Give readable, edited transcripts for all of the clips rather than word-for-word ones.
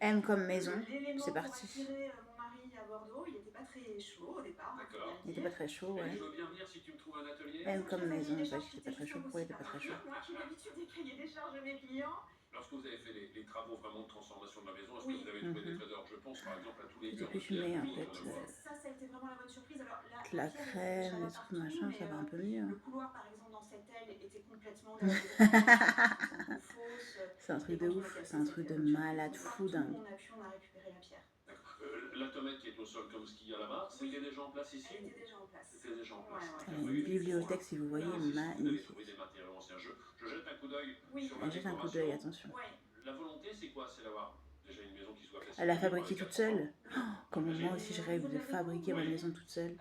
M comme maison, c'est L'élément pour parti. attirer mon mari à Bordeaux, il n'était pas très chaud au départ, il faut bien D'accord. le Il était pas dire. très chaud, Elle dit, ouais. je veux bien venir si tu me trouves un atelier. M Disons qu'il comme a fallu maison, des bah, il charges qui était pas étaient très chaud. chaudes Pourquoi il aussi était par pas très chaud? nature. Moi qui d'habitude décaillais des charges de mes clients. Lorsque vous avez fait les travaux vraiment de transformation de la maison, est-ce que Oui. vous avez trouvé des trésors? Je pense par exemple à tous les C'était murs plus de pierre fumé que en vous Oui, êtes en fait. train de voir. ça a été vraiment la bonne surprise. Alors la La pierre était déjà crème, là les trucs partout, machin, mais ça va un peu mieux. le couloir par exemple dans cette aile était complètement dans la décoration fausse. C'est un truc Et de quand on a ouf, c'est cassé, un ça a truc été la de bonne surprise. malade Donc fou partout où dingue. on a pu, on a récupéré la pierre. D'accord. La tomate qui est au sol comme ce qu'il y a là-bas, c'était déjà en place ici? Elle était déjà en place. C'était déjà en place. Ouais, Elle a ouais. une Oui, bibliothèque, si vous voyez, là, si vous allez magnifique. trouver des matériaux anciens. Je jette un coup d'œil Oui. sur la Elle jette un coup d'œil, décoration. attention. Ouais. La volonté, c'est quoi? C'est d'avoir déjà une maison qui soit facile Elle l'a à vivre fabriquée avec toute 4 enfants. seule. Oh, comme moi aussi, je Et au rêve niveau de de la déco, fabriquer ma oui. maison toute seule. Ouais.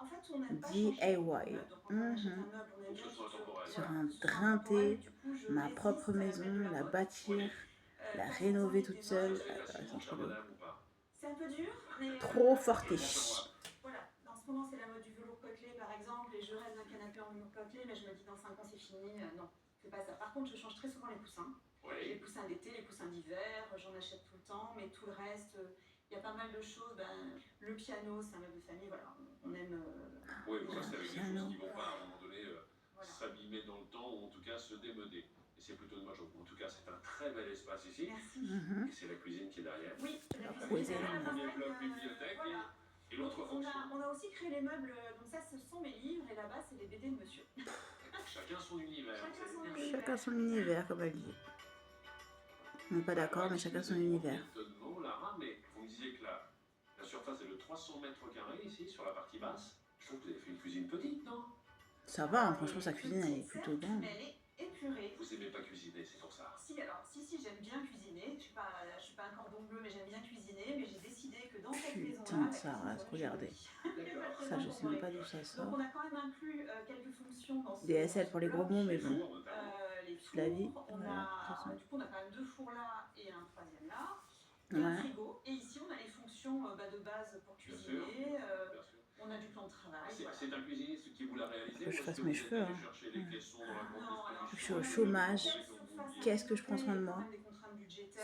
En fait, on n'aime pas changer beaucoup de DIY. meubles. Donc, quand on achète un meuble, on aime Faut que bien ce soit intemporel. Sur voilà, un que ce soit drain intemporel. Et T, du coup, je ma propre résiste à mettre maison, de la la mode. bâtir, la Quand certains rénover mettent toute des Ça, modes, seule. c'est C'est facile un pour ça, truc de ouf. madame, ou pas? c'est un peu dur, mais Trop forte. voilà. En ce moment, c'est la mode du velours côtelé, par exemple, et je rêve d'un canapé en velours côtelé, mais je me dis dans 5 ans, c'est fini. Non, c'est pas ça. Par contre, je change très souvent les coussins. Les Oui. coussins d'été, les coussins d'hiver, j'en achète tout le temps, mais tout le reste, il y a pas mal de choses. Le piano, c'est un meuble de famille, voilà, on aime. Oui, vous restez avec des choses Piano. qui vont pas, à un moment donné, Voilà. s'abîmer dans le temps, ou en tout cas se démoder. Et c'est plutôt de ma chose. En tout cas, c'est un très bel espace ici. Merci. Et c'est la cuisine qui est derrière. Oui, La la cuisine. derrière, Premier pareil, bloc bibliothèque voilà. et l'autre Donc, fonction. on a aussi créé les meubles, donc ça ce sont mes livres et là-bas c'est les BD de monsieur. Chacun son univers. Chacun c'est son bien. univers. Chacun son univers, comme elle dit. On n'est pas d'accord, mais chacun son univers. Étonnant, Lara, mais vous me disiez que la surface est de 300 mètres carrés ici, sur la partie basse. Je trouve que vous avez fait une cuisine petite, non? Ça va, hein, franchement, sa cuisine, elle est plutôt grande. Mais elle est épurée. Vous aimez pas cuisiner, c'est pour ça. Si, j'aime bien cuisiner. Je suis pas un cordon bleu, mais j'aime bien cuisiner. Mais j'ai décidé que dans cette maison-là, Putain de Sarah, regardez. D'accord. Ça, je sais même pas d'où ça Donc sort. on a quand même inclus quelques fonctions dans ce DSL pour les gros mots, mais Les bon. fours, notamment. les Je la vis. fours, Voilà, de toute façon. du coup on a quand même 2 fours là et un troisième là. Et un Ouais. frigo. Et ici on a les fonctions de base pour Bien sûr. cuisiner. Bien sûr. On a du plan de travail. Voilà. C'est un cuisiniste qui vous l'a réalisé? Faut que je ou est-ce fasse que mes vous êtes cheveux, allé hein. chercher les caissons dans la grande Non, alors, Je suis au distribution? chômage. Qu'est-ce que je prends soin de moi?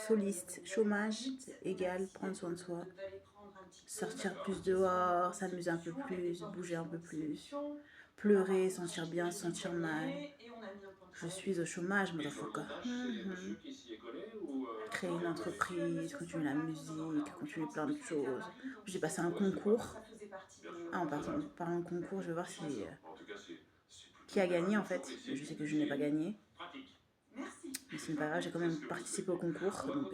Soliste, chômage égale prendre soin de soi. Sortir plus dehors, s'amuser un peu plus, bouger un peu plus, pleurer, sentir bien, sentir mal. Je suis au chômage, Et le motherfucker. montage, c'est monsieur qui s'y est collé ou Créer une entreprise, continuer la musique, continuer plein de choses. J'ai passé un concours. Ah, en parlant de concours, je vais voir si En tout cas, qui a gagné en fait. Je sais que je n'ai pas gagné. pratique. Merci. Mais ce n'est pas grave, j'ai quand même participé au concours. Donc,